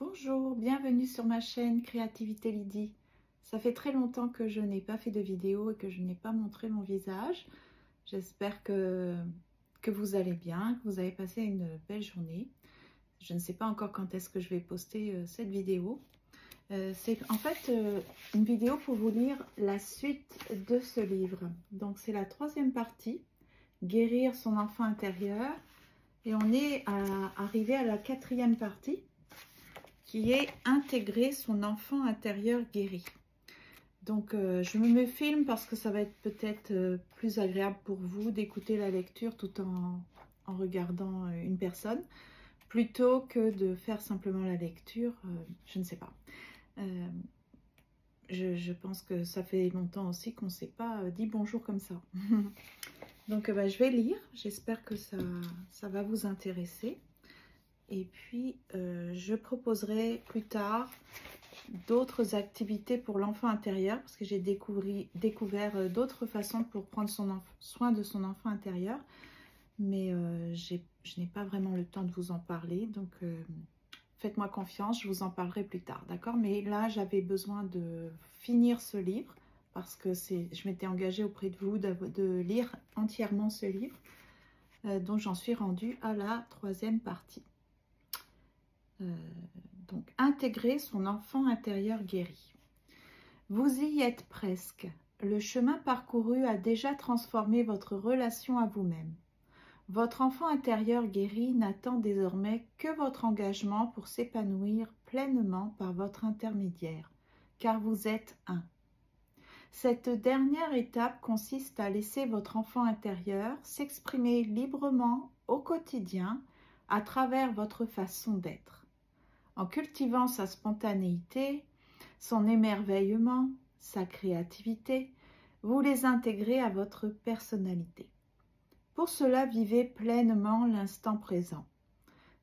Bonjour, bienvenue sur ma chaîne Créativité Lydie. Ça fait très longtemps que je n'ai pas fait de vidéo et que je n'ai pas montré mon visage. J'espère que vous allez bien, que vous avez passé une belle journée. Je ne sais pas encore quand est-ce que je vais poster cette vidéo. C'est en fait une vidéo pour vous lire la suite de ce livre. Donc c'est la troisième partie, Guérir son enfant intérieur. Et on est arrivé à la quatrième partie, qui est intégrer son enfant intérieur guéri. Donc je me filme parce que ça va être peut-être plus agréable pour vous d'écouter la lecture tout en regardant une personne, plutôt que de faire simplement la lecture, je ne sais pas. Je pense que ça fait longtemps aussi qu'on ne s'est pas dit bonjour comme ça. Donc je vais lire, j'espère que ça va vous intéresser. Et puis, je proposerai plus tard d'autres activités pour l'enfant intérieur parce que j'ai découvert d'autres façons pour prendre soin de son enfant intérieur. Mais je n'ai pas vraiment le temps de vous en parler. Donc, faites-moi confiance, je vous en parlerai plus tard, d'accord? Mais là, j'avais besoin de finir ce livre parce que je m'étais engagée auprès de vous de lire entièrement ce livre. Donc, j'en suis rendue à la troisième partie. Donc, intégrer son enfant intérieur guéri. Vous y êtes presque. Le chemin parcouru a déjà transformé votre relation à vous-même. Votre enfant intérieur guéri n'attend désormais que votre engagement pour s'épanouir pleinement par votre intermédiaire, car vous êtes un. Cette dernière étape consiste à laisser votre enfant intérieur s'exprimer librement au quotidien à travers votre façon d'être. En cultivant sa spontanéité, son émerveillement, sa créativité, vous les intégrez à votre personnalité. Pour cela, vivez pleinement l'instant présent.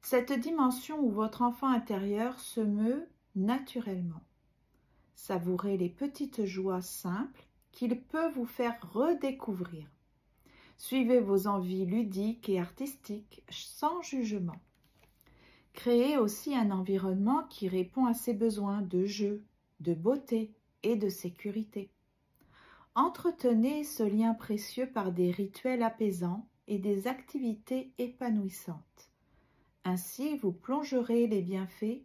Cette dimension où votre enfant intérieur se meut naturellement. Savourez les petites joies simples qu'il peut vous faire redécouvrir. Suivez vos envies ludiques et artistiques sans jugement. Créez aussi un environnement qui répond à ses besoins de jeu, de beauté et de sécurité. Entretenez ce lien précieux par des rituels apaisants et des activités épanouissantes. Ainsi, vous prolongerez les bienfaits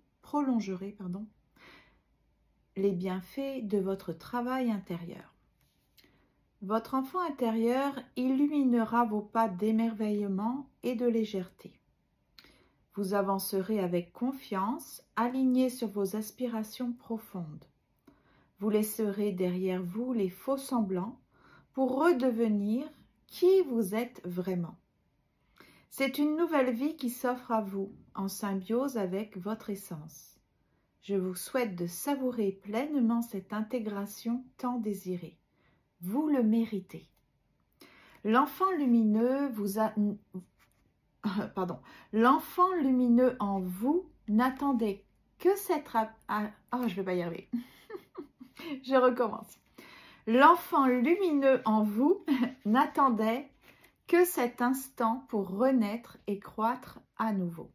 de votre travail intérieur. Votre enfant intérieur illuminera vos pas d'émerveillement et de légèreté. Vous avancerez avec confiance, aligné sur vos aspirations profondes. Vous laisserez derrière vous les faux semblants pour redevenir qui vous êtes vraiment. C'est une nouvelle vie qui s'offre à vous en symbiose avec votre essence. Je vous souhaite de savourer pleinement cette intégration tant désirée. Vous le méritez. L'enfant lumineux L'enfant lumineux en vous n'attendait que cette... je vais pas y arriver. Je recommence. L'enfant lumineux en vous n'attendait que cet instant pour renaître et croître à nouveau.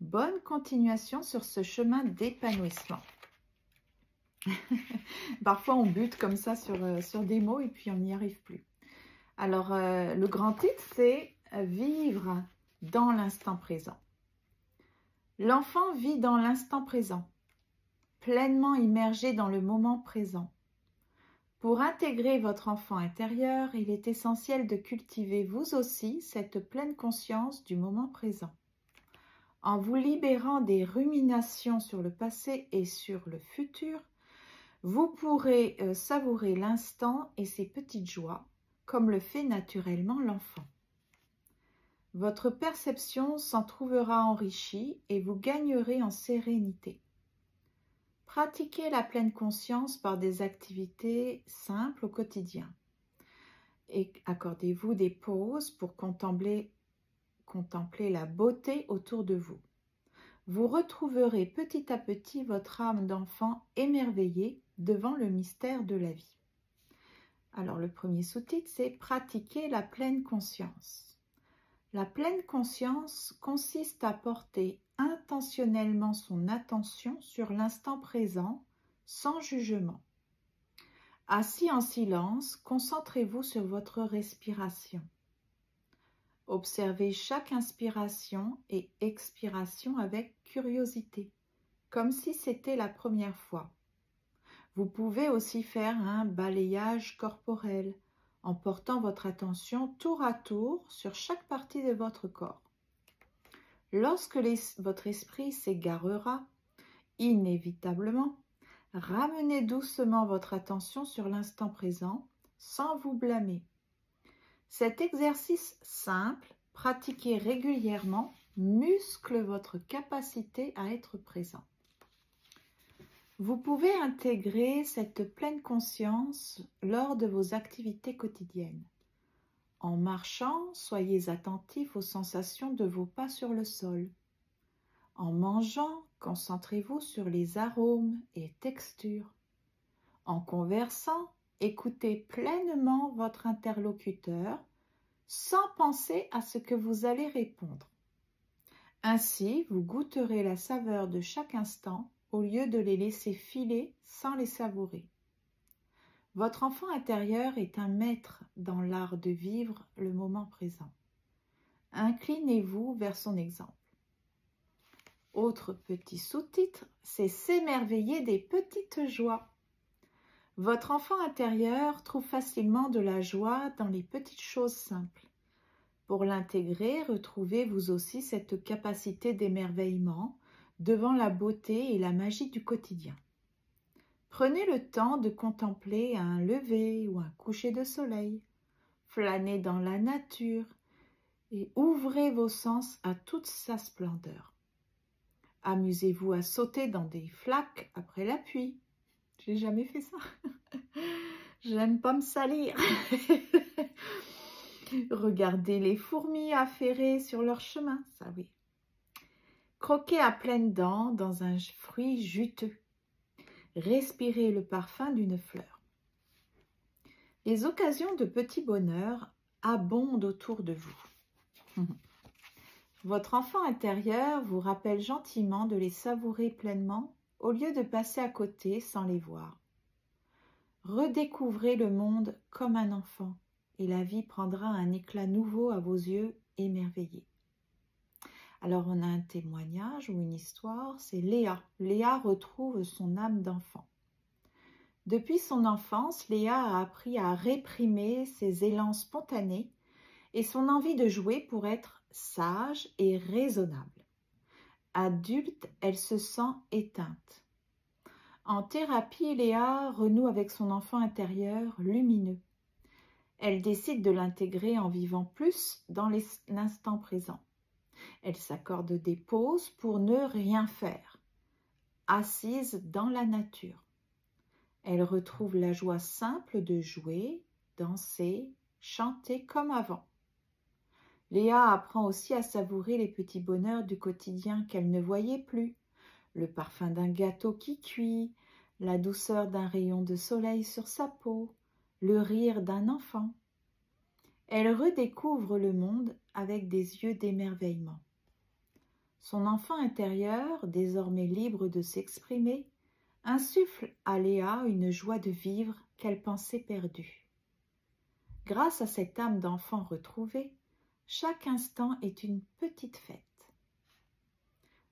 Bonne continuation sur ce chemin d'épanouissement. Parfois, on bute comme ça sur des mots et puis on n'y arrive plus. Alors, le grand titre, c'est « Vivre dans l'instant présent ». L'enfant vit dans l'instant présent, pleinement immergé dans le moment présent. Pour intégrer votre enfant intérieur, il est essentiel de cultiver vous aussi cette pleine conscience du moment présent. En vous libérant des ruminations sur le passé et sur le futur, vous pourrez savourer l'instant et ses petites joies, comme le fait naturellement l'enfant. Votre perception s'en trouvera enrichie et vous gagnerez en sérénité. Pratiquez la pleine conscience par des activités simples au quotidien. Et accordez-vous des pauses pour contempler la beauté autour de vous. Vous retrouverez petit à petit votre âme d'enfant émerveillée devant le mystère de la vie. Alors le premier sous-titre, c'est « Pratiquer la pleine conscience ». La pleine conscience consiste à porter intentionnellement son attention sur l'instant présent, sans jugement. Assis en silence, concentrez-vous sur votre respiration. Observez chaque inspiration et expiration avec curiosité, comme si c'était la première fois. Vous pouvez aussi faire un balayage corporel, en portant votre attention tour à tour sur chaque partie de votre corps. Lorsque votre esprit s'égarera, inévitablement, ramenez doucement votre attention sur l'instant présent sans vous blâmer. Cet exercice simple, pratiqué régulièrement, muscle votre capacité à être présent. Vous pouvez intégrer cette pleine conscience lors de vos activités quotidiennes. En marchant, soyez attentif aux sensations de vos pas sur le sol. En mangeant, concentrez-vous sur les arômes et textures. En conversant, écoutez pleinement votre interlocuteur sans penser à ce que vous allez répondre. Ainsi, vous goûterez la saveur de chaque instant au lieu de les laisser filer sans les savourer. Votre enfant intérieur est un maître dans l'art de vivre le moment présent. Inclinez-vous vers son exemple. Autre petit sous-titre, c'est s'émerveiller des petites joies. Votre enfant intérieur trouve facilement de la joie dans les petites choses simples. Pour l'intégrer, retrouvez vous aussi cette capacité d'émerveillement devant la beauté et la magie du quotidien. Prenez le temps de contempler un lever ou un coucher de soleil, flânez dans la nature et ouvrez vos sens à toute sa splendeur. Amusez-vous à sauter dans des flaques après la pluie. J'ai jamais fait ça. J'aime pas me salir. Regardez les fourmis affairées sur leur chemin, ça oui. Croquez à pleines dents dans un fruit juteux. Respirez le parfum d'une fleur. Les occasions de petit bonheur abondent autour de vous. Votre enfant intérieur vous rappelle gentiment de les savourer pleinement au lieu de passer à côté sans les voir. Redécouvrez le monde comme un enfant et la vie prendra un éclat nouveau à vos yeux émerveillés. Alors on a un témoignage ou une histoire, c'est Léa. Léa retrouve son âme d'enfant. Depuis son enfance, Léa a appris à réprimer ses élans spontanés et son envie de jouer pour être sage et raisonnable. Adulte, elle se sent éteinte. En thérapie, Léa renoue avec son enfant intérieur lumineux. Elle décide de l'intégrer en vivant plus dans l'instant présent. Elle s'accorde des pauses pour ne rien faire, assise dans la nature. Elle retrouve la joie simple de jouer, danser, chanter comme avant. Léa apprend aussi à savourer les petits bonheurs du quotidien qu'elle ne voyait plus. Le parfum d'un gâteau qui cuit, la douceur d'un rayon de soleil sur sa peau, le rire d'un enfant. Elle redécouvre le monde avec des yeux d'émerveillement. Son enfant intérieur, désormais libre de s'exprimer, insuffle à Léa une joie de vivre qu'elle pensait perdue. Grâce à cette âme d'enfant retrouvée, chaque instant est une petite fête.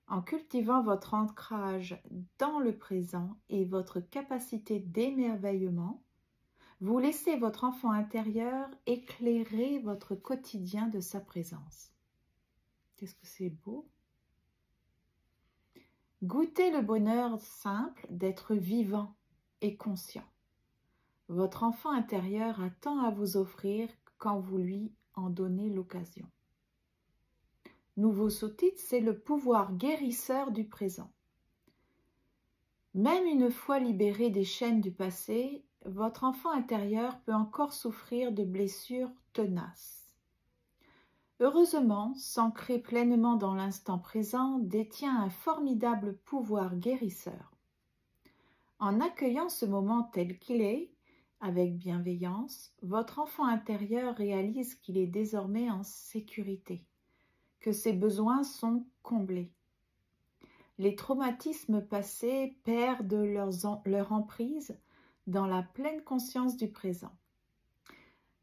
En cultivant votre ancrage dans le présent et votre capacité d'émerveillement, vous laissez votre enfant intérieur éclairer votre quotidien de sa présence. Qu'est-ce que c'est beau! Goûtez le bonheur simple d'être vivant et conscient. Votre enfant intérieur a tant à vous offrir quand vous lui en donnez l'occasion. Nouveau sous-titre, c'est le pouvoir guérisseur du présent. Même une fois libéré des chaînes du passé, votre enfant intérieur peut encore souffrir de blessures tenaces. Heureusement, s'ancrer pleinement dans l'instant présent détient un formidable pouvoir guérisseur. En accueillant ce moment tel qu'il est, avec bienveillance, votre enfant intérieur réalise qu'il est désormais en sécurité, que ses besoins sont comblés. les traumatismes passés perdent leur emprise dans la pleine conscience du présent.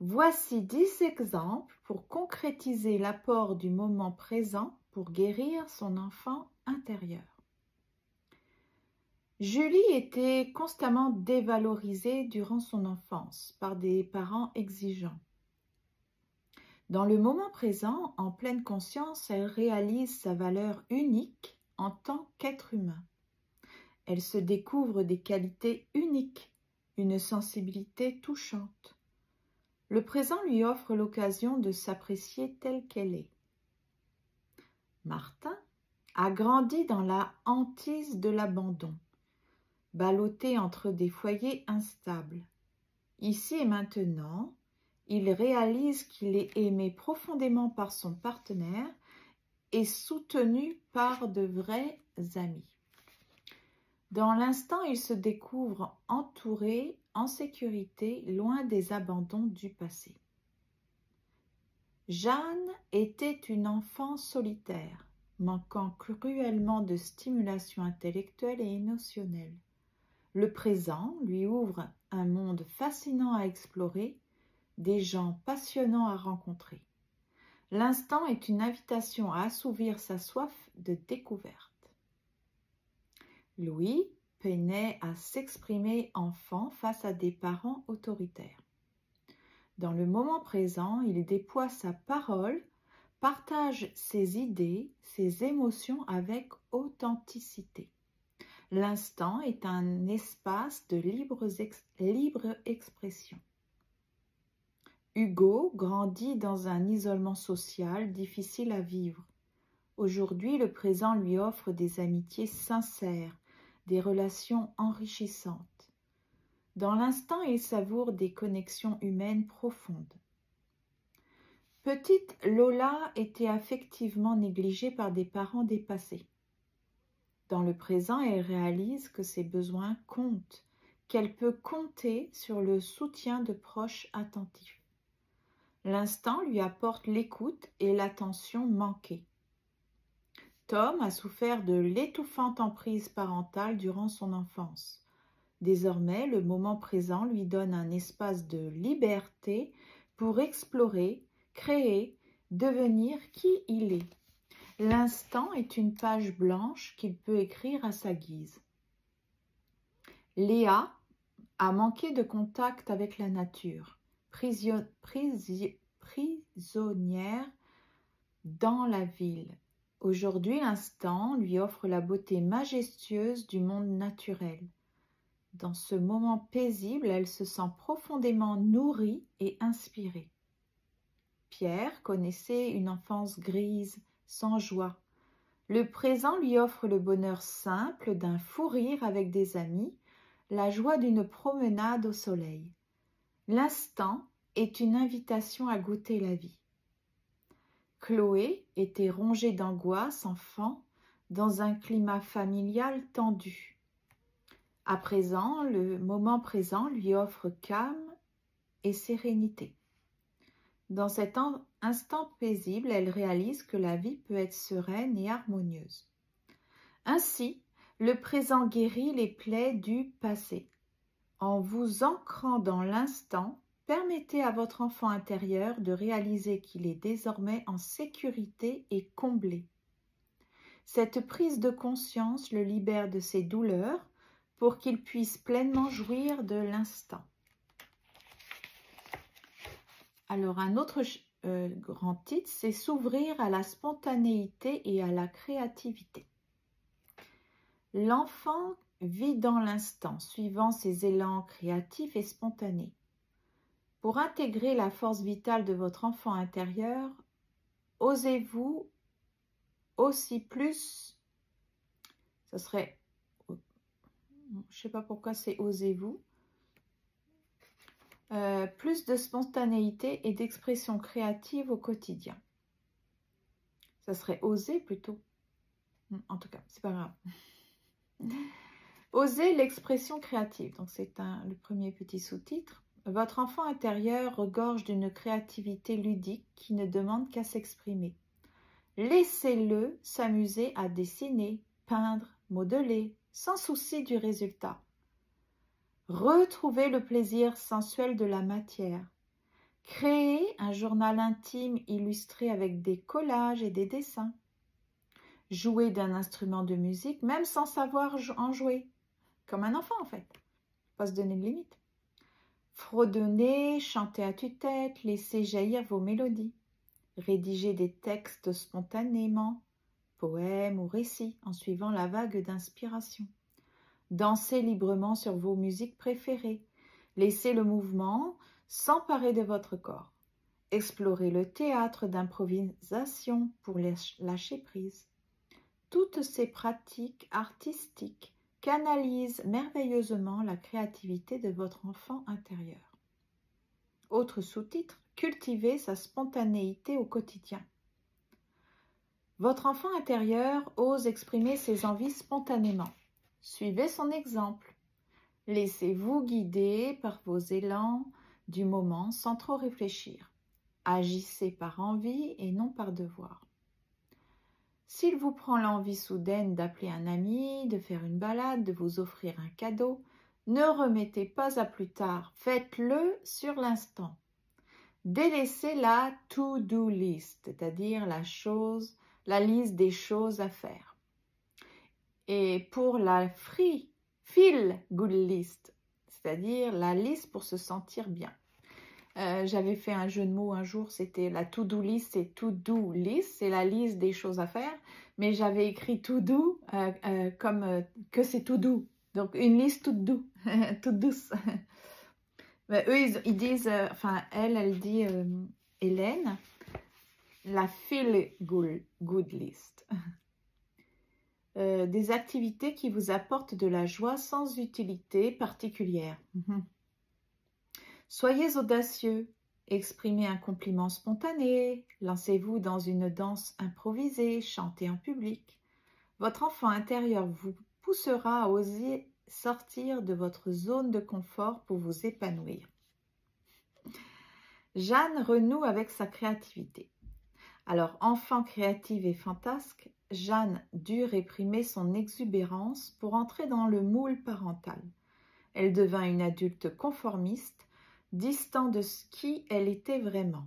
Voici 10 exemples pour concrétiser l'apport du moment présent pour guérir son enfant intérieur. Julie était constamment dévalorisée durant son enfance par des parents exigeants. Dans le moment présent, en pleine conscience, elle réalise sa valeur unique en tant qu'être humain. Elle se découvre des qualités uniques, une sensibilité touchante. Le présent lui offre l'occasion de s'apprécier telle qu'elle est. Martin a grandi dans la hantise de l'abandon, ballotté entre des foyers instables. Ici et maintenant, il réalise qu'il est aimé profondément par son partenaire et soutenu par de vrais amis. Dans l'instant, il se découvre entouré, en sécurité, loin des abandons du passé. Jeanne était une enfant solitaire, manquant cruellement de stimulation intellectuelle et émotionnelle. Le présent lui ouvre un monde fascinant à explorer, des gens passionnants à rencontrer. L'instant est une invitation à assouvir sa soif de découverte. Louis peinait à s'exprimer enfant face à des parents autoritaires. Dans le moment présent, il déploie sa parole, partage ses idées, ses émotions avec authenticité. L'instant est un espace de libre expression. Hugo grandit dans un isolement social difficile à vivre. Aujourd'hui, le présent lui offre des amitiés sincères, des relations enrichissantes. Dans l'instant, il savoure des connexions humaines profondes. Petite Lola était affectivement négligée par des parents dépassés. Dans le présent, elle réalise que ses besoins comptent, qu'elle peut compter sur le soutien de proches attentifs. L'instant lui apporte l'écoute et l'attention manquées. Tom a souffert de l'étouffante emprise parentale durant son enfance. Désormais, le moment présent lui donne un espace de liberté pour explorer, créer, devenir qui il est. L'instant est une page blanche qu'il peut écrire à sa guise. Léa a manqué de contact avec la nature, prisonnière dans la ville. Aujourd'hui, l'instant lui offre la beauté majestueuse du monde naturel. Dans ce moment paisible, elle se sent profondément nourrie et inspirée. Pierre connaissait une enfance grise, sans joie. Le présent lui offre le bonheur simple d'un fou rire avec des amis, la joie d'une promenade au soleil. L'instant est une invitation à goûter la vie. Chloé était rongée d'angoisse enfant, dans un climat familial tendu. À présent, le moment présent lui offre calme et sérénité. Dans cet instant paisible, elle réalise que la vie peut être sereine et harmonieuse. Ainsi, le présent guérit les plaies du passé. En vous ancrant dans l'instant, permettez à votre enfant intérieur de réaliser qu'il est désormais en sécurité et comblé. Cette prise de conscience le libère de ses douleurs pour qu'il puisse pleinement jouir de l'instant. Alors, un autre grand titre, c'est s'ouvrir à la spontanéité et à la créativité. L'enfant vit dans l'instant, suivant ses élans créatifs et spontanés. Pour intégrer la force vitale de votre enfant intérieur, osez-vous aussi plus, ce serait, je ne sais pas pourquoi c'est osez-vous, plus de spontanéité et d'expression créative au quotidien. Ça serait oser plutôt. En tout cas, c'est pas grave. Oser l'expression créative. Donc c'est le premier petit sous-titre. Votre enfant intérieur regorge d'une créativité ludique qui ne demande qu'à s'exprimer. Laissez-le s'amuser à dessiner, peindre, modeler, sans souci du résultat. Retrouvez le plaisir sensuel de la matière. Créez un journal intime illustré avec des collages et des dessins. Jouez d'un instrument de musique, même sans savoir en jouer. Comme un enfant, en fait. Pas se donner de limite. Fredonnez, chantez à tue-tête, laissez jaillir vos mélodies. Rédigez des textes spontanément, poèmes ou récits, en suivant la vague d'inspiration. Dansez librement sur vos musiques préférées. Laissez le mouvement s'emparer de votre corps. Explorez le théâtre d'improvisation pour lâcher prise. Toutes ces pratiques artistiques canalisent merveilleusement la créativité de votre enfant intérieur. Autre sous-titre, cultiver sa spontanéité au quotidien. Votre enfant intérieur ose exprimer ses envies spontanément. Suivez son exemple. Laissez-vous guider par vos élans du moment sans trop réfléchir. Agissez par envie et non par devoir. S'il vous prend l'envie soudaine d'appeler un ami, de faire une balade, de vous offrir un cadeau, ne remettez pas à plus tard, faites-le sur l'instant. Délaissez la to-do list, c'est-à-dire la liste des choses à faire. Et pour la feel good list, c'est-à-dire la liste pour se sentir bien. J'avais fait un jeu de mots un jour, c'était la to-do list, c'est to-do list, c'est la liste des choses à faire, mais j'avais écrit to-do comme que c'est tout doux, donc une liste toute doux, toute douce. Mais eux, ils disent, enfin elle dit, Hélène, la feel good list. Des activités qui vous apportent de la joie sans utilité particulière. Soyez audacieux, exprimez un compliment spontané, lancez-vous dans une danse improvisée, chantez en public. Votre enfant intérieur vous poussera à oser sortir de votre zone de confort pour vous épanouir. Jeanne renoue avec sa créativité. Alors, enfant créative et fantasque, Jeanne dut réprimer son exubérance pour entrer dans le moule parental. Elle devint une adulte conformiste, distant de ce qui elle était vraiment.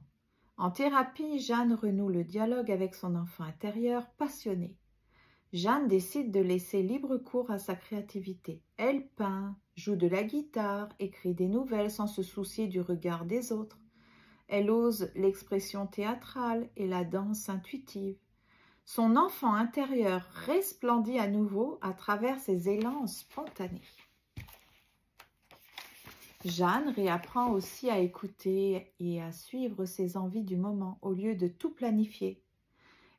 En thérapie, Jeanne renoue le dialogue avec son enfant intérieur passionné. Jeanne décide de laisser libre cours à sa créativité. Elle peint, joue de la guitare, écrit des nouvelles sans se soucier du regard des autres. Elle ose l'expression théâtrale et la danse intuitive. Son enfant intérieur resplendit à nouveau à travers ses élans spontanés. Jeanne réapprend aussi à écouter et à suivre ses envies du moment au lieu de tout planifier.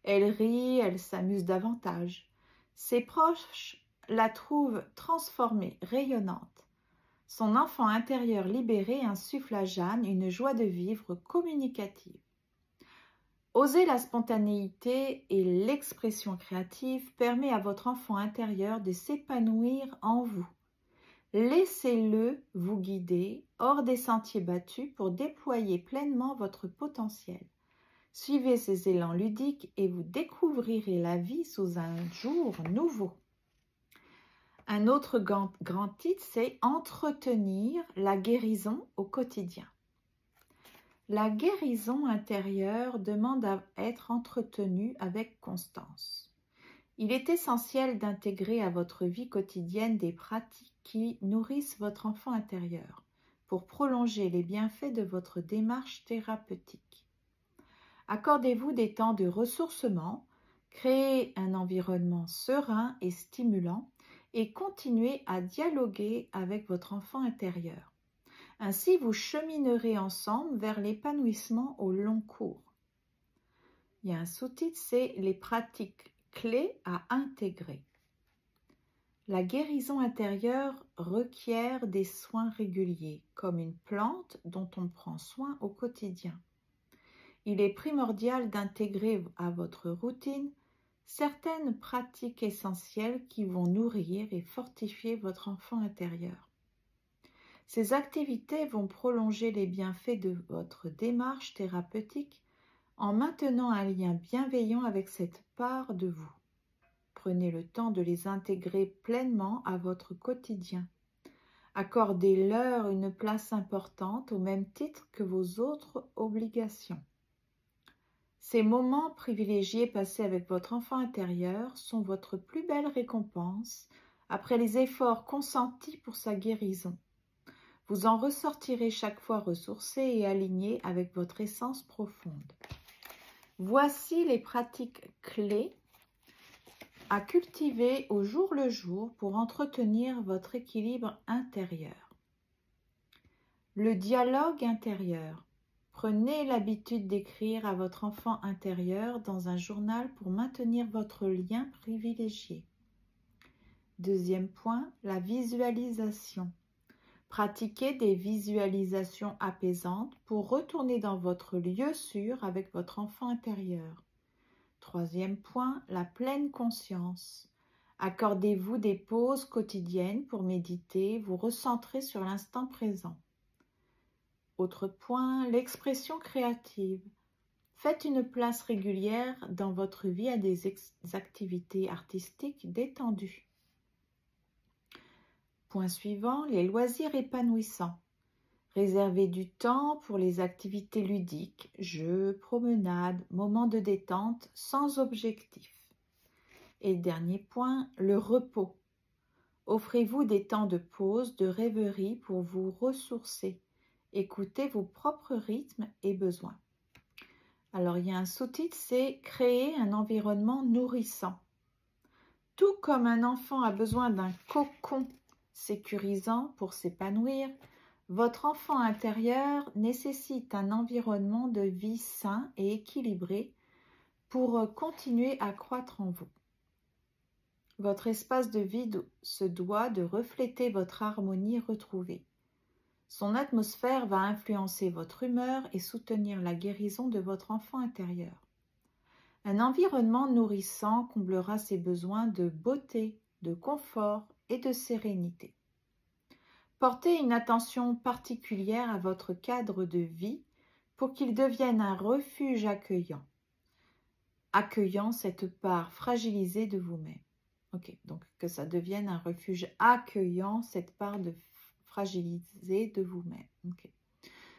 Elle rit, elle s'amuse davantage. Ses proches la trouvent transformée, rayonnante. Son enfant intérieur libéré insuffle à Jeanne une joie de vivre communicative. Oser la spontanéité et l'expression créative permet à votre enfant intérieur de s'épanouir en vous. Laissez-le vous guider hors des sentiers battus pour déployer pleinement votre potentiel. Suivez ces élans ludiques et vous découvrirez la vie sous un jour nouveau. Un autre grand titre, c'est « Entretenir la guérison au quotidien ». La guérison intérieure demande à être entretenue avec constance. Il est essentiel d'intégrer à votre vie quotidienne des pratiques qui nourrissent votre enfant intérieur pour prolonger les bienfaits de votre démarche thérapeutique. Accordez-vous des temps de ressourcement, créez un environnement serein et stimulant et continuez à dialoguer avec votre enfant intérieur. Ainsi, vous cheminerez ensemble vers l'épanouissement au long cours. Il y a un sous-titre, c'est « Les pratiques clés à intégrer ». La guérison intérieure requiert des soins réguliers, comme une plante dont on prend soin au quotidien. Il est primordial d'intégrer à votre routine certaines pratiques essentielles qui vont nourrir et fortifier votre enfant intérieur. Ces activités vont prolonger les bienfaits de votre démarche thérapeutique en maintenant un lien bienveillant avec cette part de vous. prenez le temps de les intégrer pleinement à votre quotidien. Accordez-leur une place importante au même titre que vos autres obligations. Ces moments privilégiés passés avec votre enfant intérieur sont votre plus belle récompense après les efforts consentis pour sa guérison. Vous en ressortirez chaque fois ressourcé et aligné avec votre essence profonde. Voici les pratiques clés à cultiver au jour le jour pour entretenir votre équilibre intérieur. Le dialogue intérieur. Prenez l'habitude d'écrire à votre enfant intérieur dans un journal pour maintenir votre lien privilégié. Deuxième point, la visualisation. Pratiquez des visualisations apaisantes pour retourner dans votre lieu sûr avec votre enfant intérieur. Troisième point, la pleine conscience. Accordez-vous des pauses quotidiennes pour méditer, vous recentrer sur l'instant présent. Autre point, l'expression créative. Faites une place régulière dans votre vie à des activités artistiques détendues. Point suivant, les loisirs épanouissants. Réservez du temps pour les activités ludiques, jeux, promenades, moments de détente sans objectif. Et dernier point, le repos. Offrez-vous des temps de pause, de rêverie pour vous ressourcer. Écoutez vos propres rythmes et besoins. Alors, il y a un sous-titre, c'est « Créer un environnement nourrissant ». Tout comme un enfant a besoin d'un cocon sécurisant pour s'épanouir, votre enfant intérieur nécessite un environnement de vie sain et équilibré pour continuer à croître en vous. Votre espace de vie se doit de refléter votre harmonie retrouvée. Son atmosphère va influencer votre humeur et soutenir la guérison de votre enfant intérieur. Un environnement nourrissant comblera ses besoins de beauté, de confort et de sérénité. Portez une attention particulière à votre cadre de vie pour qu'il devienne un refuge accueillant cette part fragilisée de vous-même. Ok, donc que ça devienne un refuge accueillant cette part fragilisée de vous-même. Okay.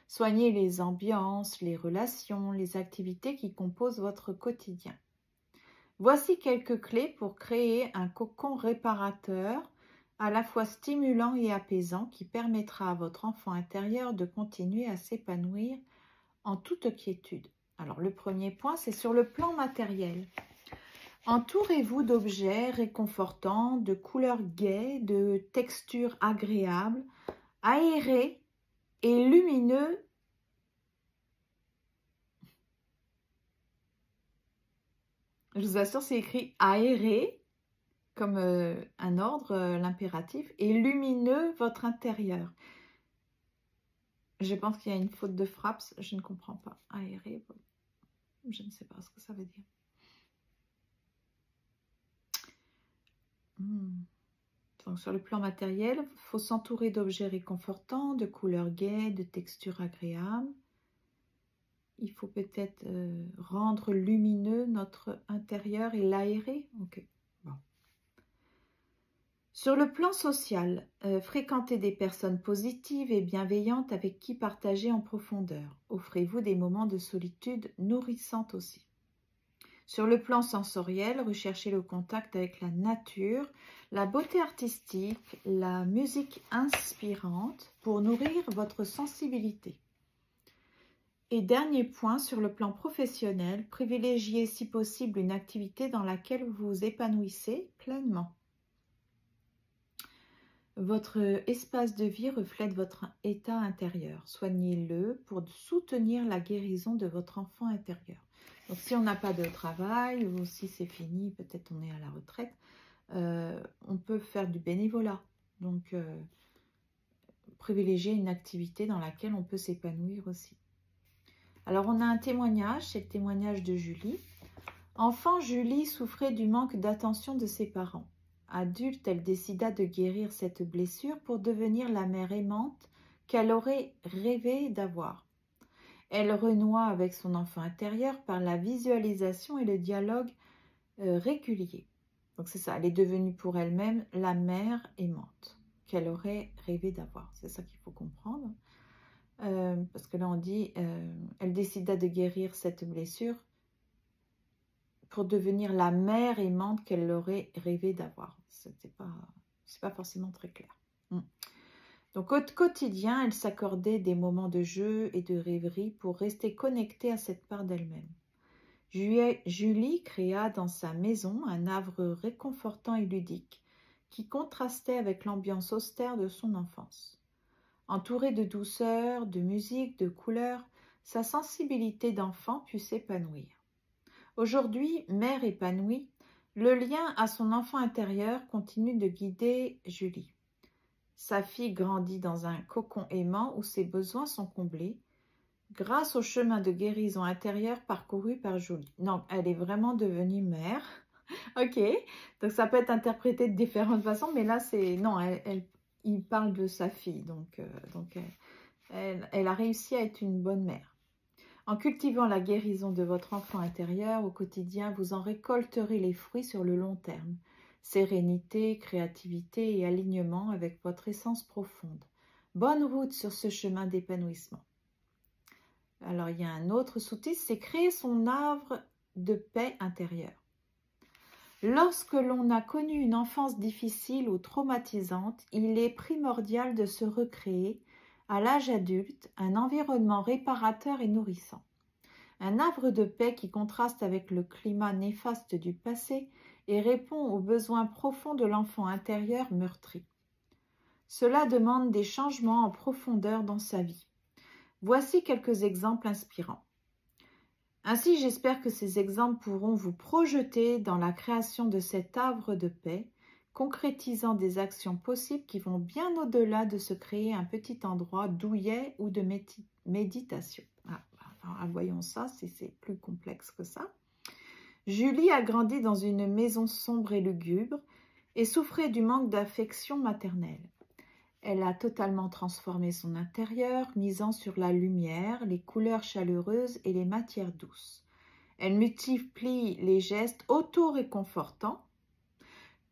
Soignez les ambiances, les relations, les activités qui composent votre quotidien. Voici quelques clés pour créer un cocon réparateur à la fois stimulant et apaisant qui permettra à votre enfant intérieur de continuer à s'épanouir en toute quiétude. Alors le premier point, c'est sur le plan matériel. Entourez-vous d'objets réconfortants, de couleurs gaies, de textures agréables, aérés et lumineux. Je vous assure, c'est écrit aéré, comme un ordre, l'impératif, et lumineux votre intérieur. Je pense qu'il y a une faute de frappe, je ne comprends pas. Aéré, je ne sais pas ce que ça veut dire. Donc, sur le plan matériel, il faut s'entourer d'objets réconfortants, de couleurs gaies, de textures agréables. Il faut peut-être rendre lumineux notre intérieur et l'aérer. Ok. Bon. Sur le plan social, fréquentez des personnes positives et bienveillantes avec qui partager en profondeur. Offrez-vous des moments de solitude nourrissantes aussi. Sur le plan sensoriel, recherchez le contact avec la nature, la beauté artistique, la musique inspirante pour nourrir votre sensibilité. Et dernier point, sur le plan professionnel, privilégiez si possible une activité dans laquelle vous vous épanouissez pleinement. Votre espace de vie reflète votre état intérieur. Soignez-le pour soutenir la guérison de votre enfant intérieur. Donc, si on n'a pas de travail ou si c'est fini, peut-être on est à la retraite, on peut faire du bénévolat. Donc, privilégier une activité dans laquelle on peut s'épanouir aussi. Alors, on a un témoignage, c'est le témoignage de Julie. Enfant, Julie souffrait du manque d'attention de ses parents. Adulte, elle décida de guérir cette blessure pour devenir la mère aimante qu'elle aurait rêvé d'avoir. Elle renoua avec son enfant intérieur par la visualisation et le dialogue régulier. Donc c'est ça, elle est devenue pour elle-même la mère aimante qu'elle aurait rêvé d'avoir. C'est ça qu'il faut comprendre. Parce que là on dit, elle décida de guérir cette blessure pour devenir la mère aimante qu'elle aurait rêvé d'avoir. C'est pas forcément très clair. Donc au quotidien, elle s'accordait des moments de jeu et de rêverie pour rester connectée à cette part d'elle-même. Julie créa dans sa maison un havre réconfortant et ludique qui contrastait avec l'ambiance austère de son enfance. Entourée de douceur, de musique, de couleurs, sa sensibilité d'enfant put s'épanouir. Aujourd'hui, mère épanouie, le lien à son enfant intérieur continue de guider Julie. Sa fille grandit dans un cocon aimant où ses besoins sont comblés grâce au chemin de guérison intérieure parcouru par Julie. Donc, elle est vraiment devenue mère. Ok, donc ça peut être interprété de différentes façons, mais là, non, il parle de sa fille, donc elle a réussi à être une bonne mère. En cultivant la guérison de votre enfant intérieur au quotidien, vous en récolterez les fruits sur le long terme. Sérénité, créativité et alignement avec votre essence profonde. Bonne route sur ce chemin d'épanouissement. Alors, il y a un autre sous-titre, c'est créer son havre de paix intérieure. Lorsque l'on a connu une enfance difficile ou traumatisante, il est primordial de se recréer, à l'âge adulte, un environnement réparateur et nourrissant. Un havre de paix qui contraste avec le climat néfaste du passé et répond aux besoins profonds de l'enfant intérieur meurtri. Cela demande des changements en profondeur dans sa vie. Voici quelques exemples inspirants. Ainsi, j'espère que ces exemples pourront vous projeter dans la création de cet havre de paix, concrétisant des actions possibles qui vont bien au-delà de se créer un petit endroit douillet ou de méditation. Voyons ça, c'est plus complexe que ça. Julie a grandi dans une maison sombre et lugubre et souffrait du manque d'affection maternelle. Elle a totalement transformé son intérieur, misant sur la lumière, les couleurs chaleureuses et les matières douces. Elle multiplie les gestes auto-réconfortants,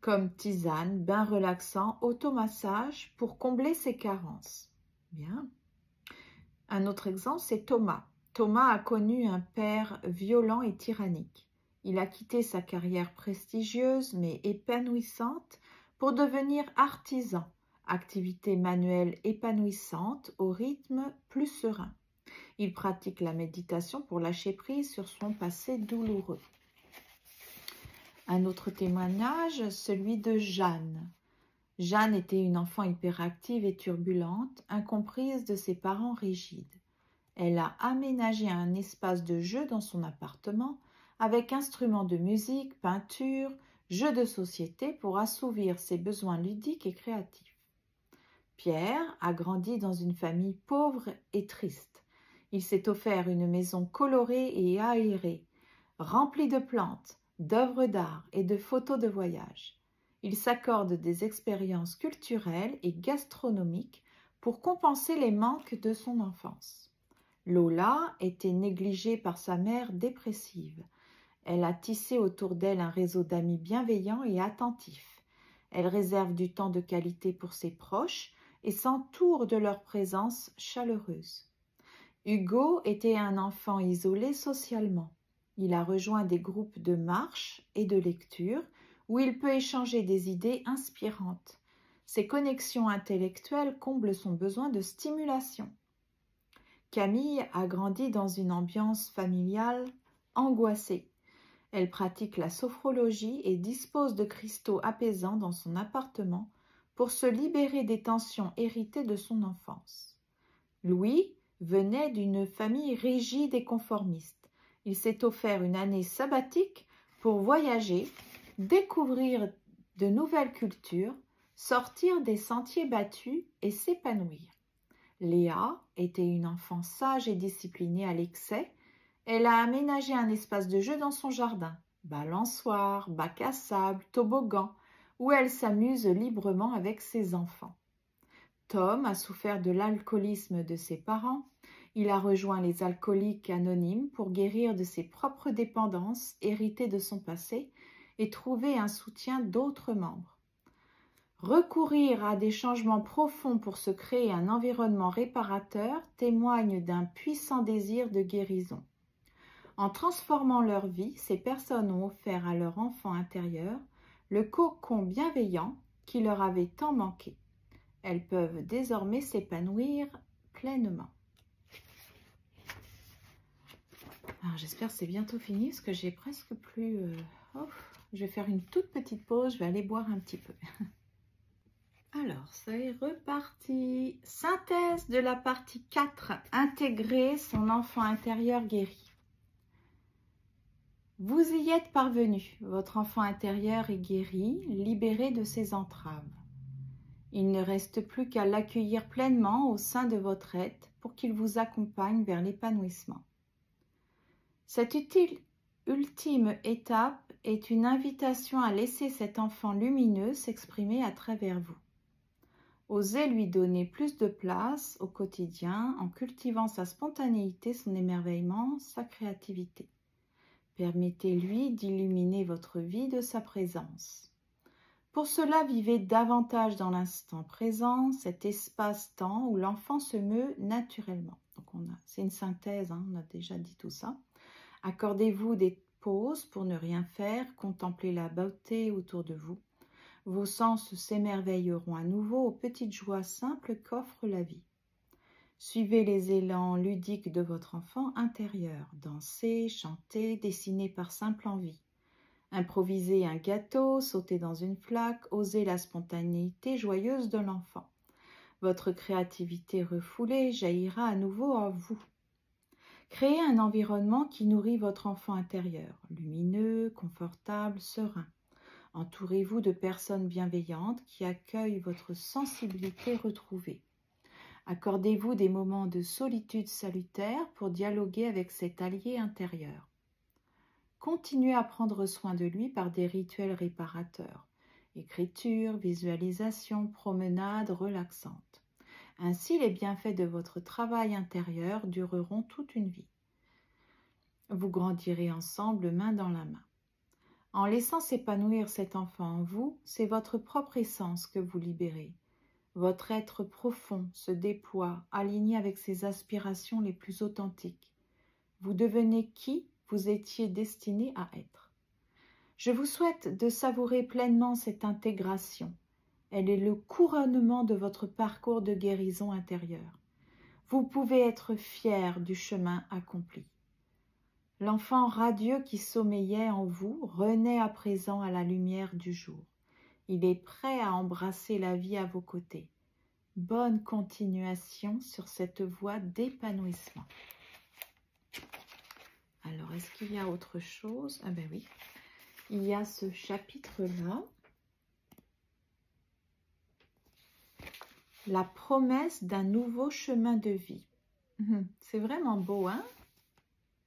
comme tisane, bain relaxant, automassage, pour combler ses carences. Bien. Un autre exemple, c'est Thomas. Thomas a connu un père violent et tyrannique. Il a quitté sa carrière prestigieuse mais épanouissante pour devenir artisan. Activité manuelle épanouissante au rythme plus serein. Il pratique la méditation pour lâcher prise sur son passé douloureux. Un autre témoignage, celui de Jeanne. Jeanne était une enfant hyperactive et turbulente, incomprise de ses parents rigides. Elle a aménagé un espace de jeu dans son appartement avec instruments de musique, peinture, jeux de société pour assouvir ses besoins ludiques et créatifs. Pierre a grandi dans une famille pauvre et triste. Il s'est offert une maison colorée et aérée, remplie de plantes, d'œuvres d'art et de photos de voyage. Il s'accorde des expériences culturelles et gastronomiques pour compenser les manques de son enfance. Lola était négligée par sa mère dépressive. Elle a tissé autour d'elle un réseau d'amis bienveillants et attentifs. Elle réserve du temps de qualité pour ses proches et s'entoure de leur présence chaleureuse. Hugo était un enfant isolé socialement. Il a rejoint des groupes de marche et de lecture où il peut échanger des idées inspirantes. Ses connexions intellectuelles comblent son besoin de stimulation. Camille a grandi dans une ambiance familiale angoissée. Elle pratique la sophrologie et dispose de cristaux apaisants dans son appartement pour se libérer des tensions héritées de son enfance. Louis venait d'une famille rigide et conformiste. Il s'est offert une année sabbatique pour voyager, découvrir de nouvelles cultures, sortir des sentiers battus et s'épanouir. Léa était une enfant sage et disciplinée à l'excès. Elle a aménagé un espace de jeu dans son jardin, balançoire, bac à sable, toboggan, où elle s'amuse librement avec ses enfants. Tom a souffert de l'alcoolisme de ses parents. Il a rejoint les alcooliques anonymes pour guérir de ses propres dépendances héritées de son passé et trouver un soutien d'autres membres. Recourir à des changements profonds pour se créer un environnement réparateur témoigne d'un puissant désir de guérison. En transformant leur vie, ces personnes ont offert à leur enfant intérieur le cocon bienveillant qui leur avait tant manqué. Elles peuvent désormais s'épanouir pleinement. Alors j'espère que c'est bientôt fini parce que j'ai presque plus... je vais faire une toute petite pause, je vais aller boire un petit peu. Alors, ça est reparti. Synthèse de la partie 4. Intégrer son enfant intérieur guéri. Vous y êtes parvenu. Votre enfant intérieur est guéri, libéré de ses entraves. Il ne reste plus qu'à l'accueillir pleinement au sein de votre être pour qu'il vous accompagne vers l'épanouissement. Cette ultime étape est une invitation à laisser cet enfant lumineux s'exprimer à travers vous. Osez lui donner plus de place au quotidien en cultivant sa spontanéité, son émerveillement, sa créativité. Permettez-lui d'illuminer votre vie de sa présence. Pour cela, vivez davantage dans l'instant présent, cet espace-temps où l'enfant se meut naturellement. C'est une synthèse, on a déjà dit tout ça. Accordez-vous des pauses pour ne rien faire, contempler la beauté autour de vous. Vos sens s'émerveilleront à nouveau aux petites joies simples qu'offre la vie. Suivez les élans ludiques de votre enfant intérieur. Dansez, chantez, dessinez par simple envie. Improvisez un gâteau, sautez dans une flaque, osez la spontanéité joyeuse de l'enfant. Votre créativité refoulée jaillira à nouveau à vous. Créez un environnement qui nourrit votre enfant intérieur, lumineux, confortable, serein. Entourez-vous de personnes bienveillantes qui accueillent votre sensibilité retrouvée. Accordez-vous des moments de solitude salutaire pour dialoguer avec cet allié intérieur. Continuez à prendre soin de lui par des rituels réparateurs, écriture, visualisation, promenade relaxante. Ainsi, les bienfaits de votre travail intérieur dureront toute une vie. Vous grandirez ensemble main dans la main. En laissant s'épanouir cet enfant en vous, c'est votre propre essence que vous libérez. Votre être profond se déploie, aligné avec ses aspirations les plus authentiques. Vous devenez qui vous étiez destiné à être. Je vous souhaite de savourer pleinement cette intégration. Elle est le couronnement de votre parcours de guérison intérieure. Vous pouvez être fier du chemin accompli. L'enfant radieux qui sommeillait en vous renaît à présent à la lumière du jour. Il est prêt à embrasser la vie à vos côtés. Bonne continuation sur cette voie d'épanouissement. Alors, est-ce qu'il y a autre chose? Ah ben oui, il y a ce chapitre-là. La promesse d'un nouveau chemin de vie. C'est vraiment beau, hein?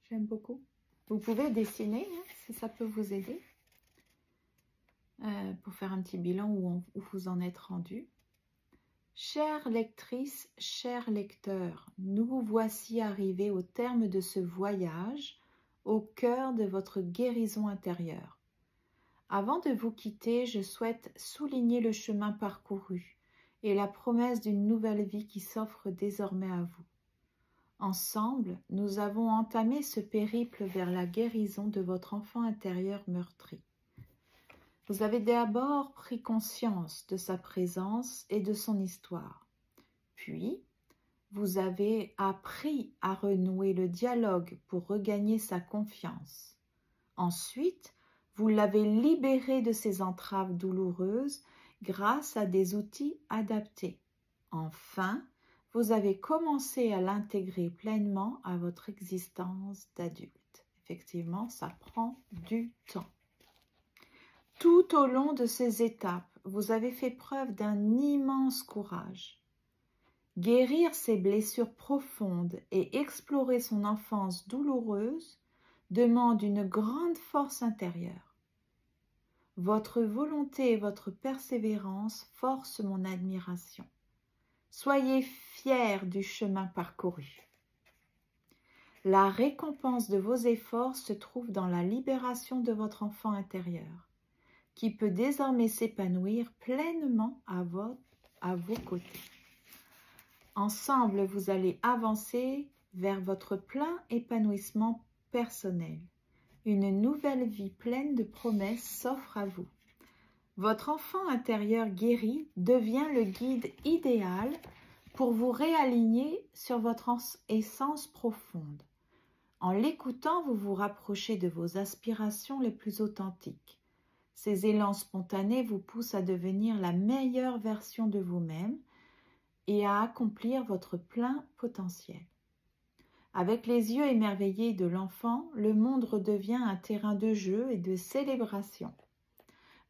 J'aime beaucoup. Vous pouvez dessiner, si ça peut vous aider, pour faire un petit bilan où vous en êtes rendu. Chères lectrices, chers lecteurs, nous voici arrivés au terme de ce voyage au cœur de votre guérison intérieure. Avant de vous quitter, je souhaite souligner le chemin parcouru et la promesse d'une nouvelle vie qui s'offre désormais à vous. Ensemble, nous avons entamé ce périple vers la guérison de votre enfant intérieur meurtri. Vous avez d'abord pris conscience de sa présence et de son histoire. Puis, vous avez appris à renouer le dialogue pour regagner sa confiance. Ensuite, vous l'avez libéré de ses entraves douloureuses grâce à des outils adaptés. Enfin, vous avez commencé à l'intégrer pleinement à votre existence d'adulte. Effectivement, ça prend du temps. Tout au long de ces étapes, vous avez fait preuve d'un immense courage. Guérir ses blessures profondes et explorer son enfance douloureuse demande une grande force intérieure. Votre volonté et votre persévérance forcent mon admiration. Soyez fiers du chemin parcouru. La récompense de vos efforts se trouve dans la libération de votre enfant intérieur. qui peut désormais s'épanouir pleinement à vos côtés. Ensemble, vous allez avancer vers votre plein épanouissement personnel. Une nouvelle vie pleine de promesses s'offre à vous. Votre enfant intérieur guéri devient le guide idéal pour vous réaligner sur votre essence profonde. En l'écoutant, vous vous rapprochez de vos aspirations les plus authentiques. Ces élans spontanés vous poussent à devenir la meilleure version de vous-même et à accomplir votre plein potentiel. Avec les yeux émerveillés de l'enfant, le monde redevient un terrain de jeu et de célébration.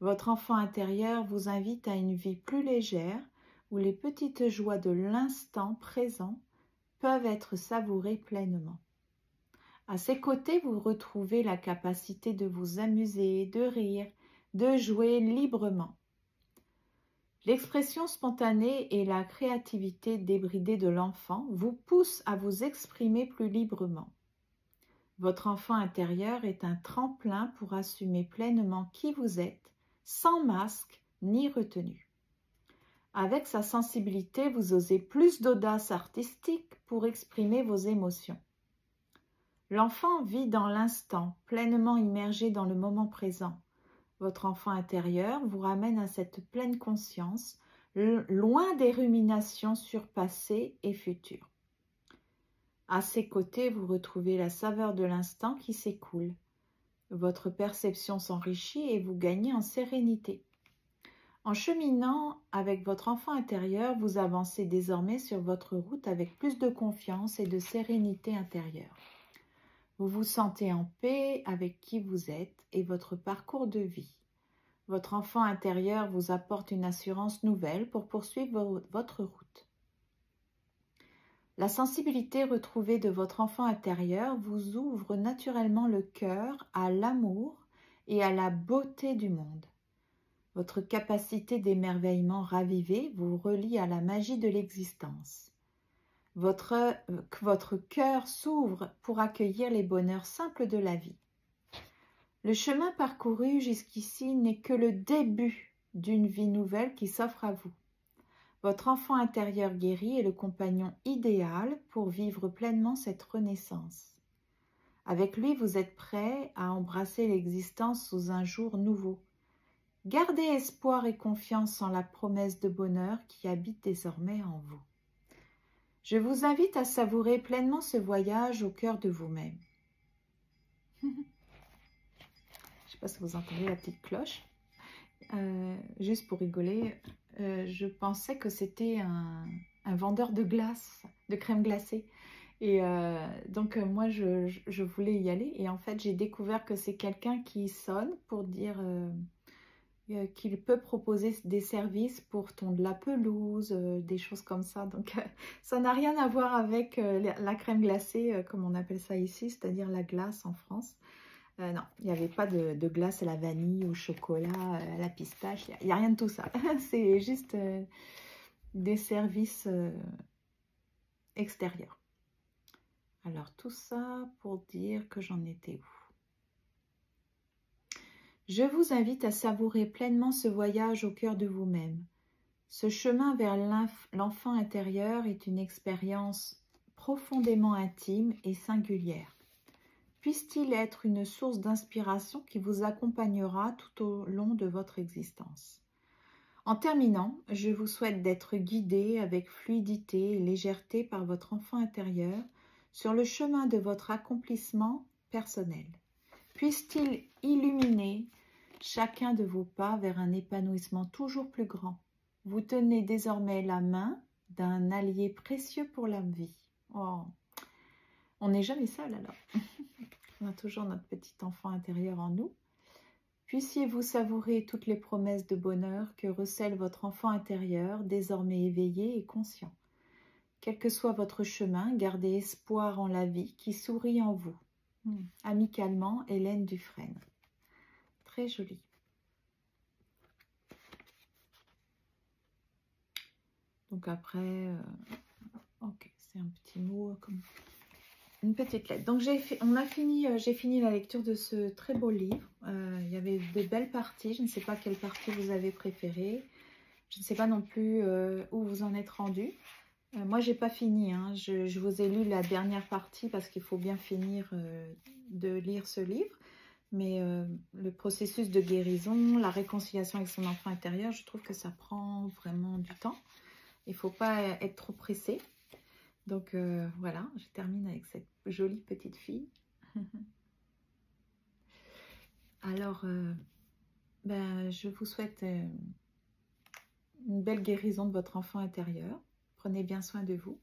Votre enfant intérieur vous invite à une vie plus légère où les petites joies de l'instant présent peuvent être savourées pleinement. À ses côtés, vous retrouvez la capacité de vous amuser, de rire, de jouer librement. L'expression spontanée et la créativité débridée de l'enfant vous poussent à vous exprimer plus librement. Votre enfant intérieur est un tremplin pour assumer pleinement qui vous êtes, sans masque ni retenue. Avec sa sensibilité, vous osez plus d'audace artistique pour exprimer vos émotions. L'enfant vit dans l'instant, pleinement immergé dans le moment présent. Votre enfant intérieur vous ramène à cette pleine conscience, loin des ruminations sur passé et futur. À ses côtés, vous retrouvez la saveur de l'instant qui s'écoule. Votre perception s'enrichit et vous gagnez en sérénité. En cheminant avec votre enfant intérieur, vous avancez désormais sur votre route avec plus de confiance et de sérénité intérieure. Vous vous sentez en paix avec qui vous êtes et votre parcours de vie. Votre enfant intérieur vous apporte une assurance nouvelle pour poursuivre votre route. La sensibilité retrouvée de votre enfant intérieur vous ouvre naturellement le cœur à l'amour et à la beauté du monde. Votre capacité d'émerveillement ravivée vous relie à la magie de l'existence. Votre cœur s'ouvre pour accueillir les bonheurs simples de la vie. Le chemin parcouru jusqu'ici n'est que le début d'une vie nouvelle qui s'offre à vous. Votre enfant intérieur guéri est le compagnon idéal pour vivre pleinement cette renaissance. Avec lui, vous êtes prêt à embrasser l'existence sous un jour nouveau. Gardez espoir et confiance en la promesse de bonheur qui habite désormais en vous. Je vous invite à savourer pleinement ce voyage au cœur de vous-même. Je ne sais pas si vous entendez la petite cloche. Juste pour rigoler, je pensais que c'était un vendeur de glace, de crème glacée. Et donc moi, je voulais y aller. Et en fait, j'ai découvert que c'est quelqu'un qui sonne pour dire qu'il peut proposer des services pour tondre la pelouse, des choses comme ça. Donc ça n'a rien à voir avec la crème glacée, comme on appelle ça ici, c'est-à-dire la glace en France. Non, il n'y avait pas de glace à la vanille, au chocolat, à la pistache, il n'y a rien de tout ça. C'est juste des services extérieurs. Alors tout ça pour dire que j'en étais où? Je vous invite à savourer pleinement ce voyage au cœur de vous-même. Ce chemin vers l'enfant intérieur est une expérience profondément intime et singulière. Puisse-t-il être une source d'inspiration qui vous accompagnera tout au long de votre existence. En terminant, je vous souhaite d'être guidé avec fluidité et légèreté par votre enfant intérieur sur le chemin de votre accomplissement personnel. Puisse-t-il illuminer chacun de vos pas vers un épanouissement toujours plus grand. Vous tenez désormais la main d'un allié précieux pour la vie. Oh, on n'est jamais seul alors. On a toujours notre petit enfant intérieur en nous. Puissiez-vous savourer toutes les promesses de bonheur que recèle votre enfant intérieur, désormais éveillé et conscient. Quel que soit votre chemin, gardez espoir en la vie qui sourit en vous. Amicalement, Hélène Dufresne. Très joli. Donc après, ok, c'est un petit mot comme Une petite lettre. Donc j'ai fini la lecture de ce très beau livre. Il y avait de belles parties. Je ne sais pas quelle partie vous avez préférée. Je ne sais pas non plus où vous en êtes rendu. Moi, j'ai pas fini. Hein. Je vous ai lu la dernière partie parce qu'il faut bien finir de lire ce livre. Mais le processus de guérison, la réconciliation avec son enfant intérieur, je trouve que ça prend vraiment du temps. Il ne faut pas être trop pressé. Donc voilà, je termine avec cette jolie petite fille. Alors, je vous souhaite une belle guérison de votre enfant intérieur. Prenez bien soin de vous.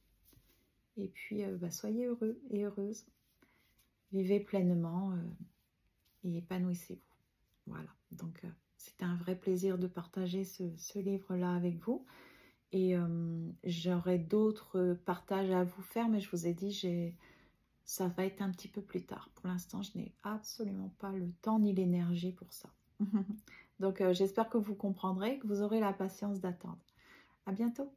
Et puis, soyez heureux et heureuses. Vivez pleinement et épanouissez-vous. Voilà, donc c'était un vrai plaisir de partager ce livre-là avec vous. Et j'aurai d'autres partages à vous faire, mais je vous ai dit, ça va être un petit peu plus tard. Pour l'instant, je n'ai absolument pas le temps ni l'énergie pour ça. Donc, j'espère que vous comprendrez, que vous aurez la patience d'attendre. À bientôt.